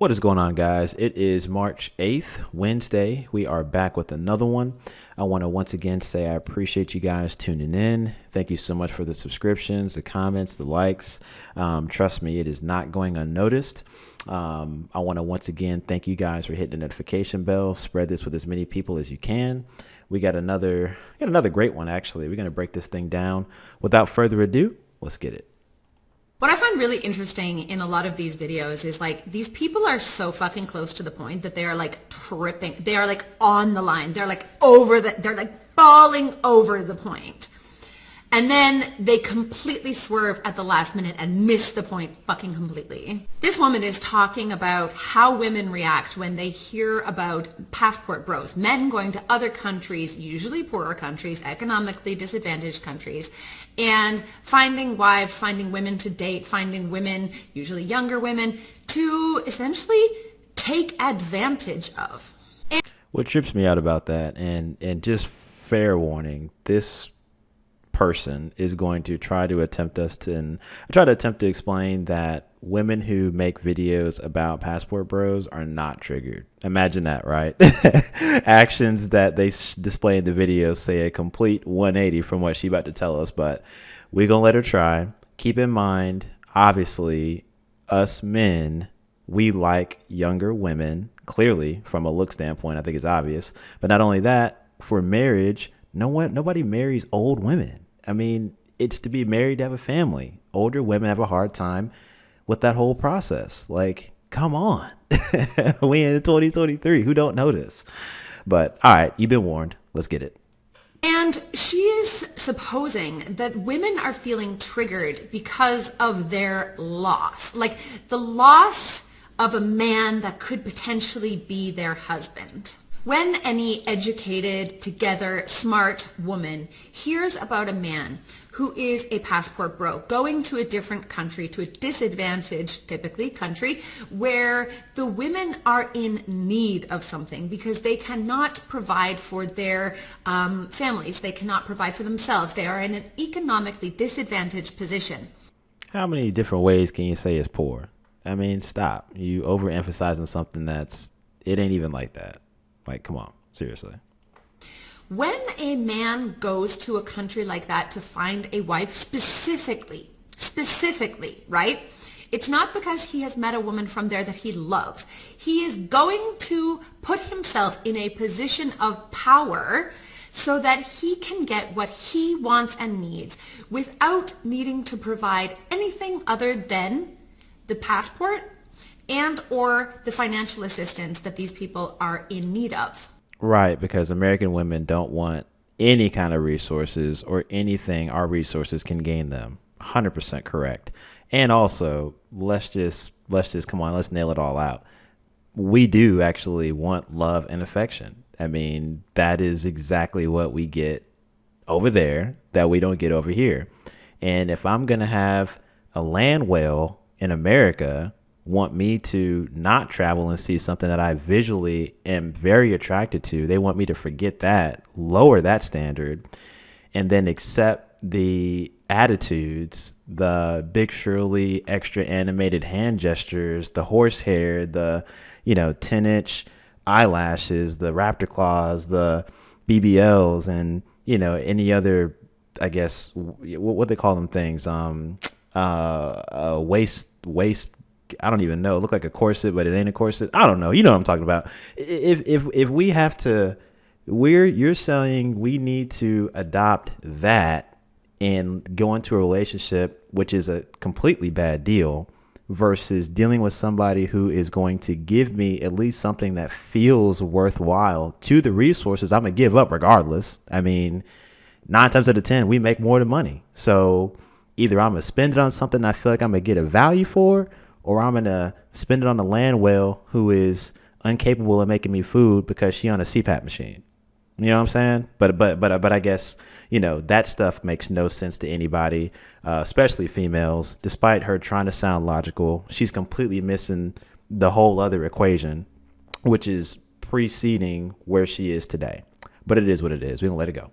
What is going on, guys? It is March 8th, Wednesday. We are back with another one. I want to once again say I appreciate you guys tuning in. Thank you so much for the subscriptions, the comments, the likes. Trust me, it is not going unnoticed. I want to once again thank you guys for hitting the notification bell. Spread this with as many people as you can. We got another great one, actually. We're going to break this thing down. Without further ado, let's get it. What I find really interesting in a lot of these videos is like these people are so fucking close to the point that they are like tripping. They are like on the line. They're like they're like falling over the point. And then they completely swerve at the last minute and miss the point fucking completely. This woman is talking about how women react when they hear about passport bros, men going to other countries, usually poorer countries, economically disadvantaged countries, and finding wives, finding women to date, finding women, usually younger women, to essentially take advantage of. What trips me out about that, and just fair warning, this person is going to try to attempt to explain that women who make videos about passport bros are not triggered. Imagine that, right? Actions that they display in the videos say a complete 180 from what she about to tell us, but we're gonna let her try. Keep in mind, obviously, us men, we like younger women. Clearly, from a look standpoint, I think it's obvious. But not only that, for marriage, nobody marries old women. I mean, it's to be married to have a family. Older women have a hard time with that whole process. Like, come on. We in 2023. Who don't know this? But all right, you've been warned. Let's get it. And she is supposing that women are feeling triggered because of their loss. Like the loss of a man that could potentially be their husband. When any educated, together, smart woman hears about a man who is a passport bro going to a different country, to a disadvantaged, typically, country, where the women are in need of something because they cannot provide for their families, they cannot provide for themselves, they are in an economically disadvantaged position. How many different ways can you say it's poor? I mean, stop. You overemphasizing something it ain't even like that. Like, come on, seriously. When a man goes to a country like that to find a wife specifically, right? It's not because he has met a woman from there that he loves. He is going to put himself in a position of power so that he can get what he wants and needs without needing to provide anything other than the passport and or the financial assistance that these people are in need of. Right, because American women don't want any kind of resources or anything our resources can gain them. 100% correct. And also, let's just come on, let's nail it all out. We do actually want love and affection. I mean, that is exactly what we get over there that we don't get over here. And if I'm going to have a land whale in America want me to not travel and see something that I visually am very attracted to, they want me to forget that, lower that standard, and then accept the attitudes, the Big Shirley extra animated hand gestures, the horsehair, the 10-inch eyelashes, the raptor claws, the BBLs, and any other, I guess, what they call them things, waist, I don't even know. It looked like a corset, but it ain't a corset. I don't know. You know what I'm talking about. If we have to, you're saying we need to adopt that and go into a relationship, which is a completely bad deal, versus dealing with somebody who is going to give me at least something that feels worthwhile to the resources I'm going to give up regardless. I mean, 9 times out of 10, we make more than money. So either I'm going to spend it on something I feel like I'm going to get a value for, or I'm going to spend it on the land whale who is incapable of making me food because she on a CPAP machine. You know what I'm saying? But I guess, that stuff makes no sense to anybody, especially females. Despite her trying to sound logical, she's completely missing the whole other equation, which is preceding where she is today. But it is what it is. We don't let it go.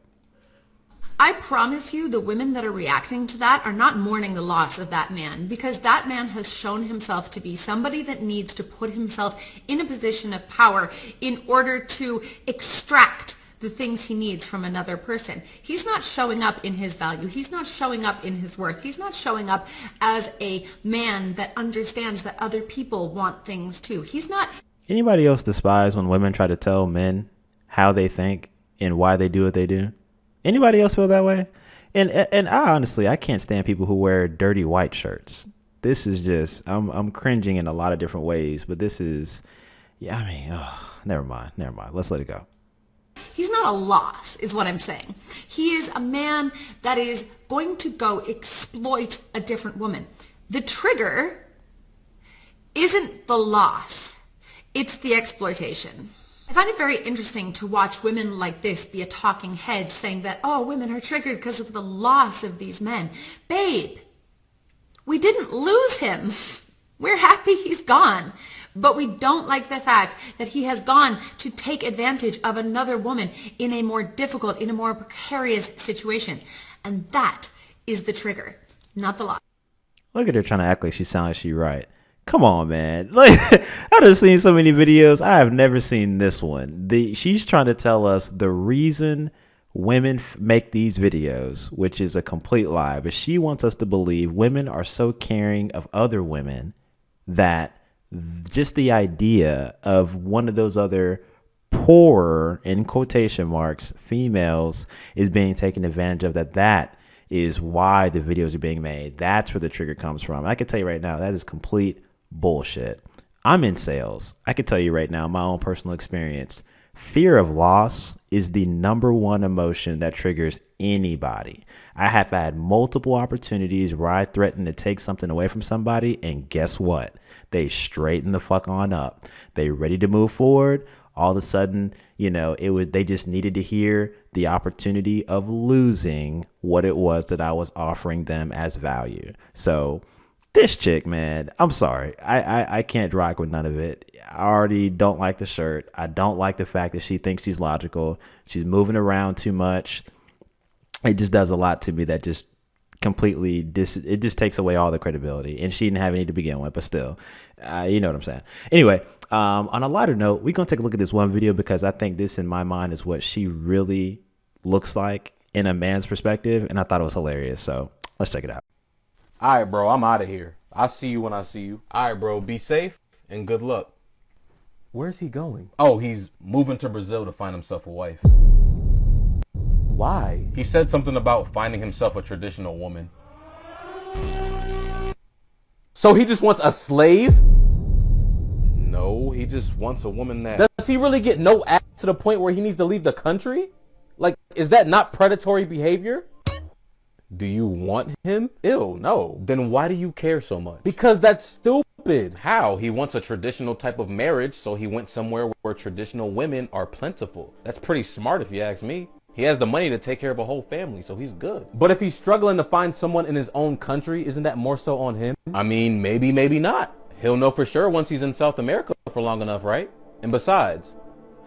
I promise you the women that are reacting to that are not mourning the loss of that man, because that man has shown himself to be somebody that needs to put himself in a position of power in order to extract the things he needs from another person. He's not showing up in his value. He's not showing up in his worth. He's not showing up as a man that understands that other people want things too. He's not. Anybody else despise when women try to tell men how they think and why they do what they do? Anybody else feel that way? And I honestly, I can't stand people who wear dirty white shirts. This is just, I'm cringing in a lot of different ways, but this is, yeah, I mean, never mind. Let's let it go. He's not a loss, is what I'm saying. He is a man that is going to go exploit a different woman. The trigger isn't the loss. It's the exploitation. I find it very interesting to watch women like this be a talking head saying that, oh, women are triggered because of the loss of these men. Babe, we didn't lose him. We're happy he's gone. But we don't like the fact that he has gone to take advantage of another woman in a more difficult, in a more precarious situation. And that is the trigger, not the loss. Look at her trying to act like she sounds like she right. Come on, man. Like, I've just seen so many videos. I have never seen this one. She's trying to tell us the reason women make these videos, which is a complete lie. But she wants us to believe women are so caring of other women that just the idea of one of those other poorer, in quotation marks, females is being taken advantage of, that is why the videos are being made. That's where the trigger comes from. I can tell you right now, that is complete bullshit. I'm in sales. I can tell you right now, my own personal experience, fear of loss is the number one emotion that triggers anybody. I have had multiple opportunities where I threatened to take something away from somebody, and guess what? They straighten the fuck on up. They ready to move forward. All of a sudden, they just needed to hear the opportunity of losing what it was that I was offering them as value. So this chick, man, I'm sorry. I can't rock with none of it. I already don't like the shirt. I don't like the fact that she thinks she's logical. She's moving around too much. It just does a lot to me that just completely, it just takes away all the credibility. And she didn't have any to begin with, but still, you know what I'm saying. Anyway, on a lighter note, we're going to take a look at this one video because I think this, in my mind, is what she really looks like in a man's perspective. And I thought it was hilarious. So let's check it out. All right, bro, I'm out of here. I'll see you when I see you. All right, bro, be safe and good luck. Where's he going? Oh, he's moving to Brazil to find himself a wife. Why? He said something about finding himself a traditional woman. So he just wants a slave? No, he just wants a woman that... Does he really get no ass to the point where he needs to leave the country? Like, is that not predatory behavior? Do you want him? Ew, no. Then why do you care so much? Because that's stupid. How? He wants a traditional type of marriage, so he went somewhere where traditional women are plentiful. That's pretty smart if you ask me. He has the money to take care of a whole family, so he's good. But if he's struggling to find someone in his own country, isn't that more so on him? I mean, maybe, maybe not. He'll know for sure once he's in South America for long enough, right? And besides,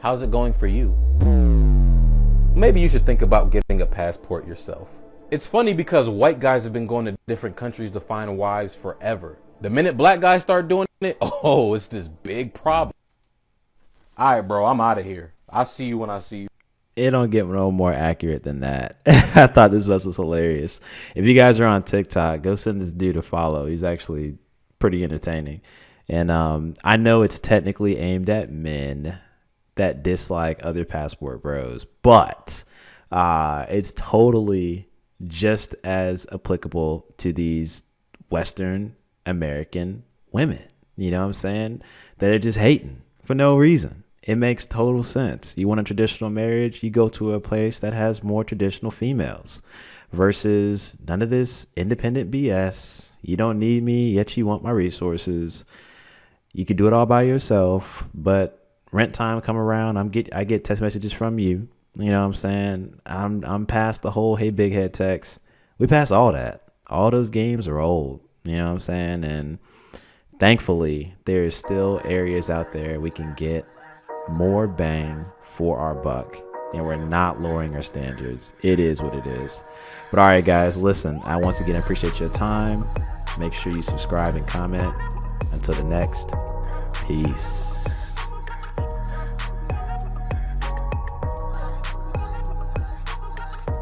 how's it going for you? Maybe you should think about getting a passport yourself. It's funny because white guys have been going to different countries to find wives forever. The minute black guys start doing it, oh, it's this big problem. All right, bro, I'm out of here. I'll see you when I see you. It don't get no more accurate than that. I thought this was hilarious. If you guys are on TikTok, go send this dude a follow. He's actually pretty entertaining. And I know it's technically aimed at men that dislike other passport bros, but it's totally just as applicable to these Western American women. You know what I'm saying? That are just hating for no reason. It makes total sense. You want a traditional marriage, you go to a place that has more traditional females versus none of this independent BS. You don't need me, yet you want my resources. You could do it all by yourself, but rent time come around, I get text messages from you. You know what I'm saying? I'm past the whole hey big head text. We passed all that. All those games are old. You know what I'm saying? And thankfully, there is still areas out there we can get more bang for our buck. and we're not lowering our standards. It is what it is. But all right, guys, listen, I once again appreciate your time. Make sure you subscribe and comment. Until the next, peace.